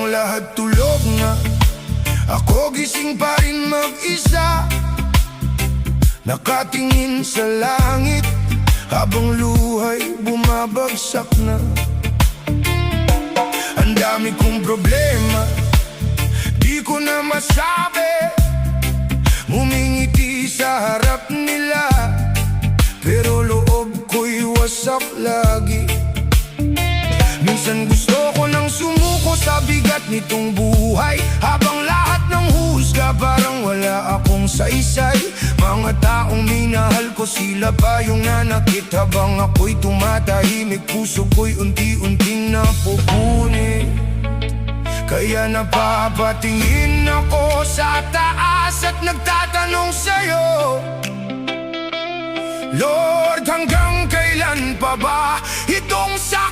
Habang lahat tulog na, ako gising pa rin mag-isa, nakatingin sa langit habang luhay bumabagsak na. Ang dami kong problema, di ko na masabi, ngumingiti sa harap nila, pero loob ko'y wasak lagi. Minsan gusto ko nang sumuko sa bigat nitong buhay, habang lahat ng husga parang wala akong saysay. Mga taong minahal ko, sila pa yung nanakit, habang ako'y tumatahimik, puso ko'y unti-unting napupunit. Kaya napapatingin ako sa taas at nagtatanong sa'yo, Lord, hanggang kailan pa ba itong sa